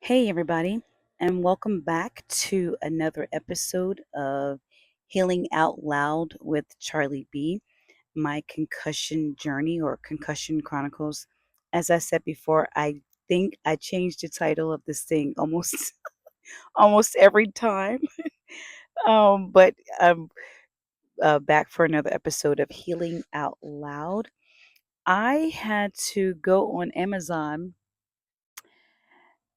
Hey, everybody, and welcome back to another episode of Healing Out Loud with Charlie B, my concussion journey or concussion chronicles. As I said before, I think I changed the title of this thing almost almost every time. But I'm back for another episode of Healing Out Loud. I had to go on Amazon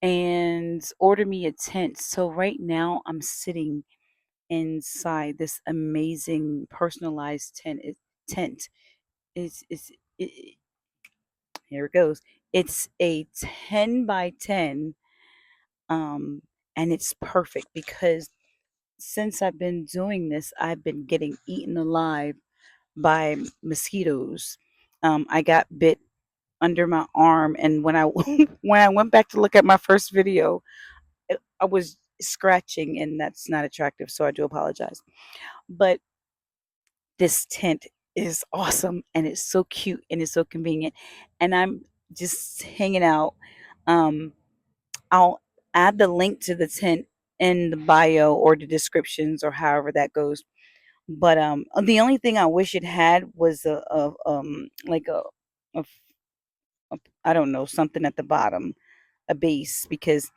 and order me a tent. So right now I'm sitting inside this amazing personalized tent. It's it, Here it goes. It's a 10 by 10, um, and it's perfect because since I've been doing this, I've been getting eaten alive by mosquitoes. I got bit under my arm, and when I when I went back to look at my first video, I was scratching, and that's not attractive. So I do apologize. But this tent is awesome and it's so cute and it's so convenient. And I'm just hanging out. Um, I'll add the link to the tent in the bio or the descriptions or however that goes. But the only thing I wish it had was a, a I don't know, something at the bottom, a base, because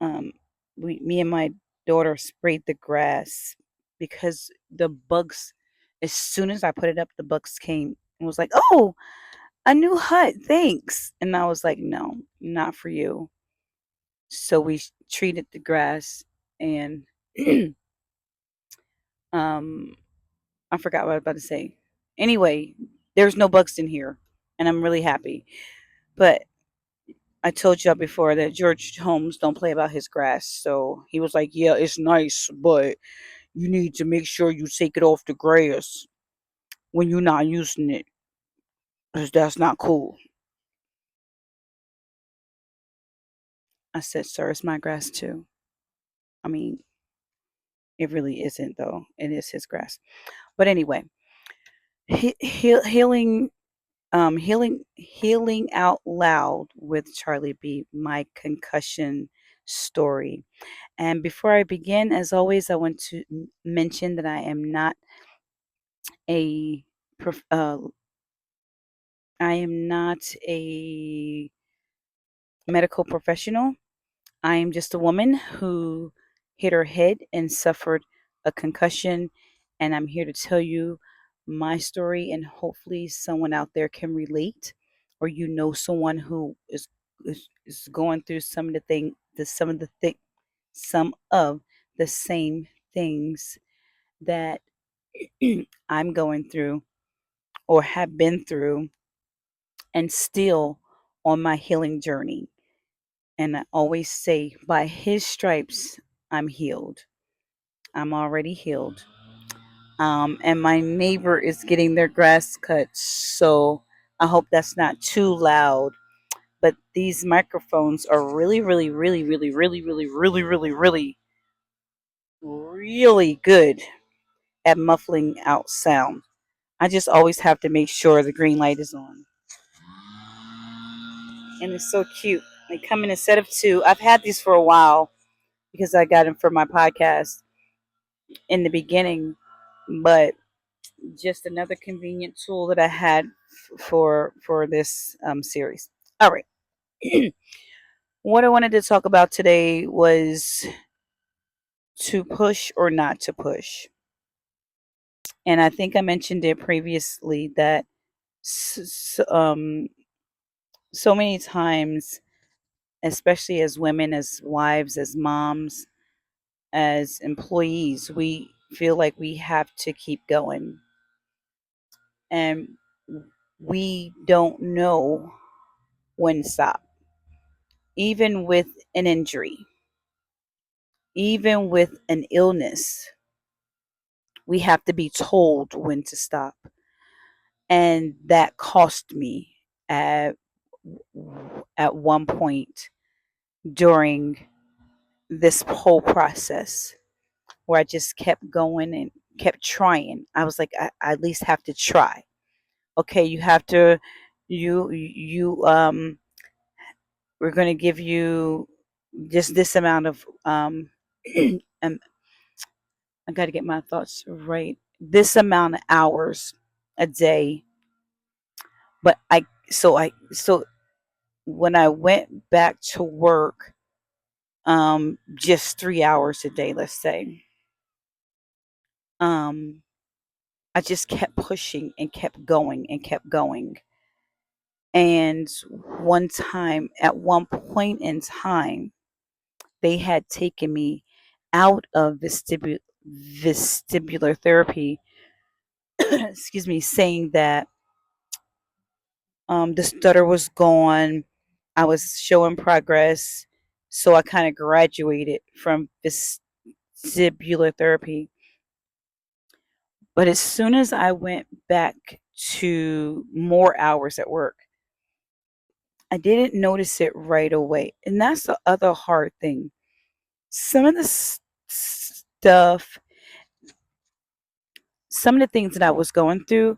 um me and my daughter sprayed the grass because the bugs, as soon as I put it up, the bugs came and was like, "Oh, a new hut, thanks." And I was like, "No, not for you." So we treated the grass, and um I forgot what I was about to say. Anyway, there's no bugs in here, and I'm really happy. But I told y'all before that George Holmes don't play about his grass, so he was like, "Yeah, it's nice, but you need to make sure you take it off the grass when you're not using it, because that's not cool." I said, "Sir, it's my grass too." I mean, it really isn't, though. It is his grass. But anyway, healing, healing out loud with Charlie B. My concussion story. And before I begin, as always, I want to mention that I am not a prof- uh, I am not a medical professional. I am just a woman who hit her head and suffered a concussion, and I'm here to tell you my story, and hopefully someone out there can relate, or you know someone who is going through some of the thing, some of the same things that I'm going through or have been through, and still on my healing journey. And I always say, by his stripes, I'm healed. I'm already healed. And my neighbor is getting their grass cut. So I hope that's not too loud. But these microphones are really, really, really, really, really, really, really, really, really, really good at muffling out sound. I just always have to make sure the green light is on. And it's so cute. They come in a set of two. I've had these for a while because I got them for my podcast in the beginning, but just another convenient tool that I had for this series. All right, what I wanted to talk about today was to push or not to push, and I think I mentioned it previously that so many times, especially as women, as wives, as moms, as employees, we feel like we have to keep going, and we don't know when to stop. Even with an injury, even with an illness, we have to be told when to stop. And that cost me at one point during this whole process, where I just kept going and kept trying. I was like, I at least have to try. Okay, you have to, you we're going to give you just this amount of um, I got to get my thoughts right. This amount of hours a day, but I when I went back to work, just 3 hours a day, let's say, um, I just kept pushing and kept going and kept going. And at one point in time, they had taken me out of vestibular therapy, excuse me, saying that the stutter was gone. I was showing progress. So I kind of graduated from vestibular therapy. But as soon as I went back to more hours at work, I didn't notice it right away. And that's the other hard thing. Some of the stuff, some of the things that I was going through,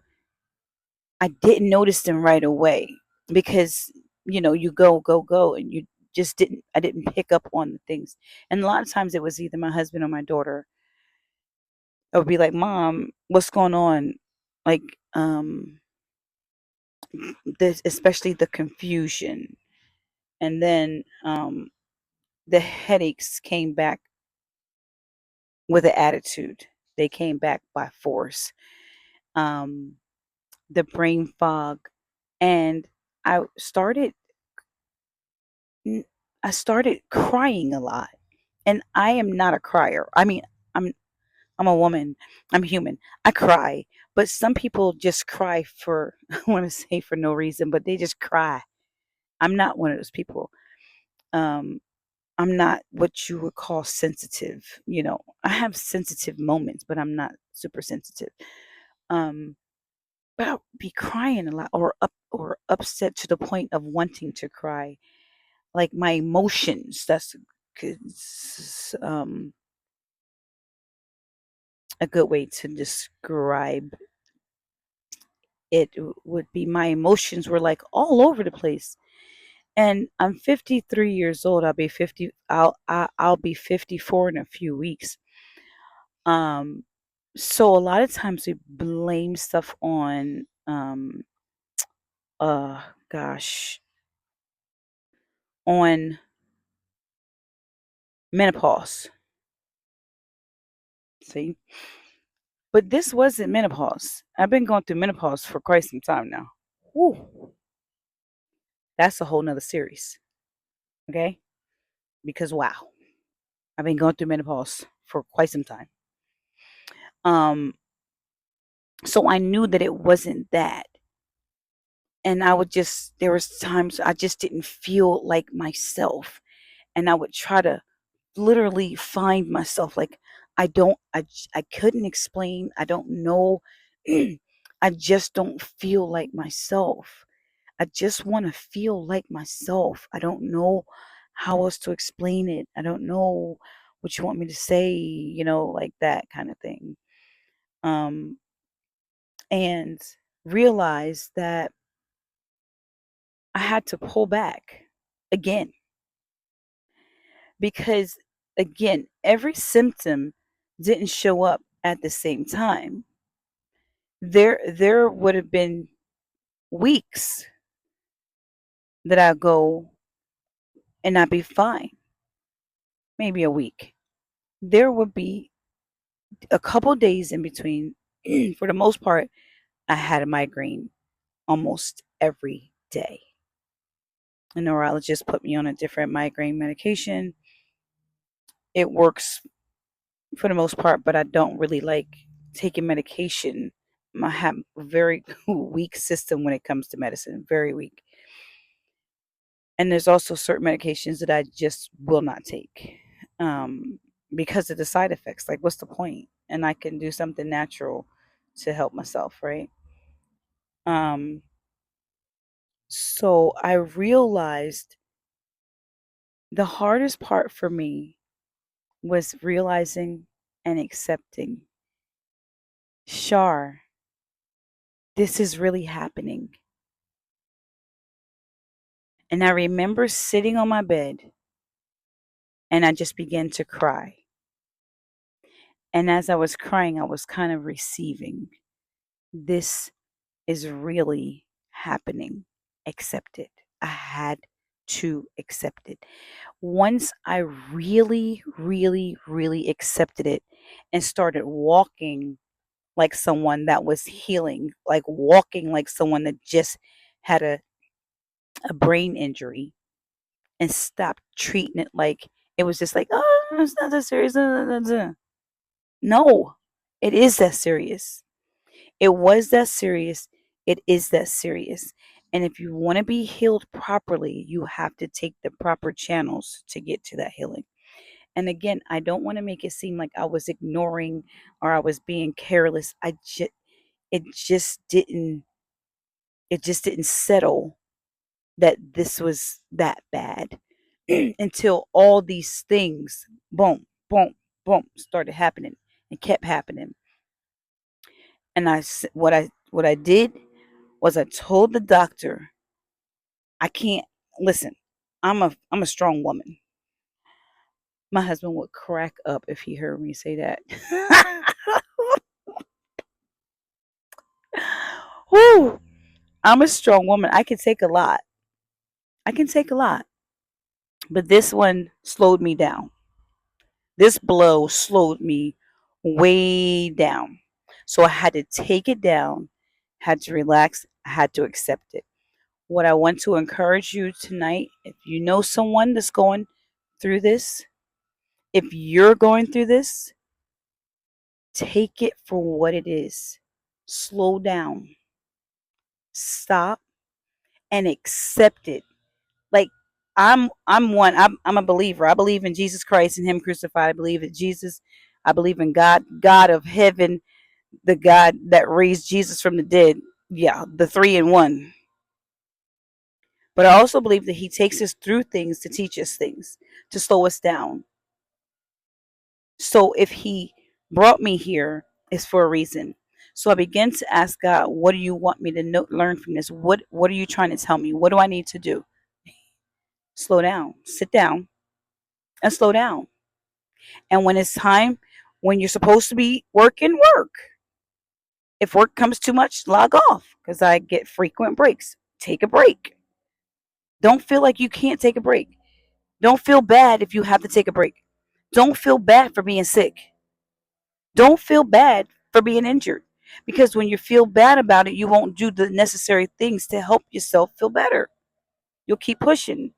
I didn't notice them right away because, you go, and I didn't pick up on the things. And a lot of times it was either my husband or my daughter. I would be like, Mom, what's going on? Like, this, especially the confusion. And then the headaches came back with an attitude. They came back by force. Um, the brain fog. And I started I started crying a lot. And I am not a crier. I mean, I'm I'm a woman. I'm human. I cry. But some people just cry for I want to say for no reason, but they just cry. I'm not one of those people. Um I'm not what you would call sensitive. I have sensitive moments, but I'm not super sensitive. Um but I'll be crying a lot or upset to the point of wanting to cry. Like my emotions, that's um a good way to describe it would be my emotions were like all over the place. And I'm 53 years old. I'll be 54 in a few weeks. Um so a lot of times we blame stuff on uh gosh, on menopause. See? But this wasn't menopause. I've been going through menopause for quite some time now. Whew, that's a whole nother series. Okay? Because wow, I've been going through menopause for quite some time. Um, so I knew that it wasn't that. And there was times I just didn't feel like myself. And I would try to literally find myself. Like, I couldn't explain. I don't know. I just don't feel like myself. I just want to feel like myself. I don't know how else to explain it. I don't know what you want me to say, like that kind of thing. Um, and realize that I had to pull back again because, again, every symptom didn't show up at the same time. There would have been weeks that I go and I'd be fine, maybe a week. There would be a couple days in between. For the most part, I had a migraine almost every day. A neurologist put me on a different migraine medication. It works for the most part, but I don't really like taking medication. I have a very weak system when it comes to medicine, very weak. And there's also certain medications that I just will not take because of the side effects. Like, what's the point? And I can do something natural to help myself, right? Um, so I realized the hardest part for me was realizing and accepting, Shar, this is really happening. And I remember sitting on my bed and I just began to cry. And as I was crying, I was kind of receiving, this is really happening. Accept it. I had to accept it. Once I really, really, really accepted it and started walking like someone that was healing, like walking like someone that just had a brain injury, and stopped treating it like it was just like, oh, it's not that serious. No, it is that serious. It was that serious. It is that serious. And if you want to be healed properly, you have to take the proper channels to get to that healing. And again, I don't want to make it seem like I was ignoring or I was being careless. It just didn't it just didn't settle that this was that bad until all these things, boom, boom, boom, started happening and kept happening. And what I did was I told the doctor, I can't listen. I'm a strong woman. My husband would crack up if he heard me say that. Woo! I'm a strong woman. I can take a lot. I can take a lot. But this one slowed me down. This blow slowed me way down. So I had to take it down, had to relax, I had to accept it. What I want to encourage you tonight, if you know someone that's going through this, if you're going through this, take it for what it is. Slow down, stop, and accept it. Like I'm a believer. I believe in Jesus Christ and Him crucified. I believe in Jesus. I believe in God, God of heaven, the God that raised Jesus from the dead. Yeah, the three in one. But I also believe that He takes us through things to teach us things, to slow us down. So if He brought me here, it's for a reason. So I began to ask God, what do you want me to learn from this? What are you trying to tell me? What do I need to do? Slow down, sit down, and slow down. And when it's time, when you're supposed to be working, work. If work comes too much, log off because I get frequent breaks. Take a break. Don't feel like you can't take a break. Don't feel bad if you have to take a break. Don't feel bad for being sick. Don't feel bad for being injured. Because when you feel bad about it, you won't do the necessary things to help yourself feel better. You'll keep pushing.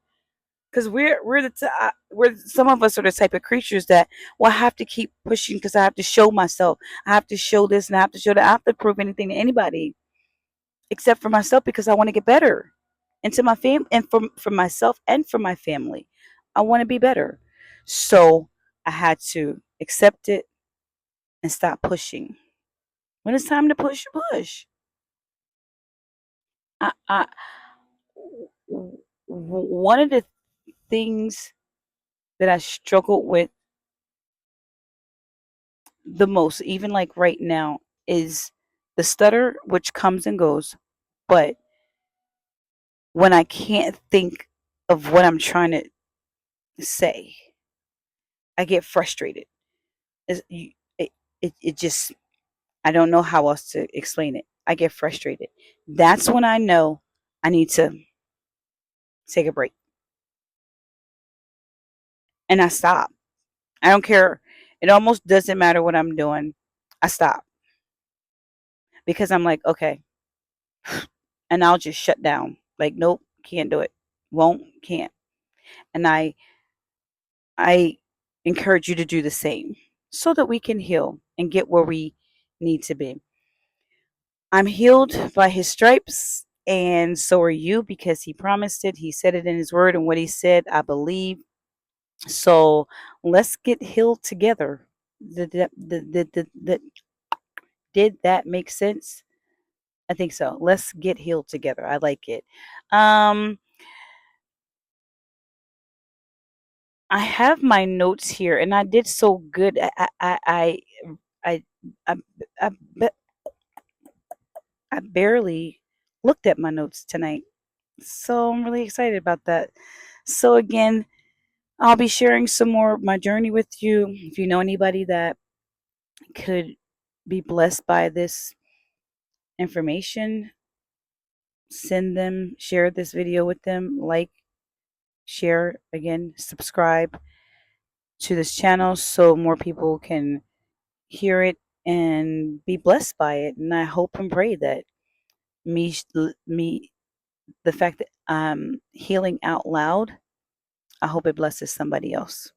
Because we're some of us are the type of creatures that, well, I have to keep pushing because I have to show myself. I have to show this and I have to show that. I have to prove anything to anybody except for myself because I want to get better, and to my fam and for myself and for my family. I want to be better. So I had to accept it and stop pushing. When it's time to push, push. I one of the things that I struggled with the most, even like right now, is the stutter, which comes and goes. But when I can't think of what I'm trying to say, I get frustrated. It's, you, it just, I don't know how else to explain it. I get frustrated. That's when I know I need to take a break. And I stop. I don't care. It almost doesn't matter what I'm doing. I stop because I'm like, okay, and I'll just shut down. Like, nope, can't do it. Won't, can't. And I encourage you to do the same so that we can heal and get where we need to be. I'm healed by His stripes, and so are you because He promised it. He said it in His word, and what He said, I believe. So let's get healed together. Did that make sense? I think so. Let's get healed together. I like it. Um, I have my notes here, and I did so good. I, I, I, I barely looked at my notes tonight, so I'm really excited about that. So again, I'll be sharing some more of my journey with you. If you know anybody that could be blessed by this information, share this video with them, like, share, again, subscribe to this channel so more people can hear it and be blessed by it. And I hope and pray that me, me, the fact that I'm healing out loud, I hope it blesses somebody else.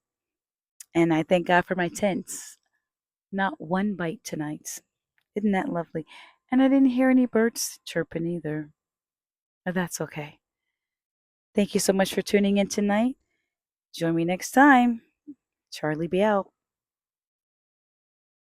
And I thank God for my tents. Not one bite tonight. Isn't that lovely? And I didn't hear any birds chirping either. But that's okay. Thank you so much for tuning in tonight. Join me next time. Charlie be out.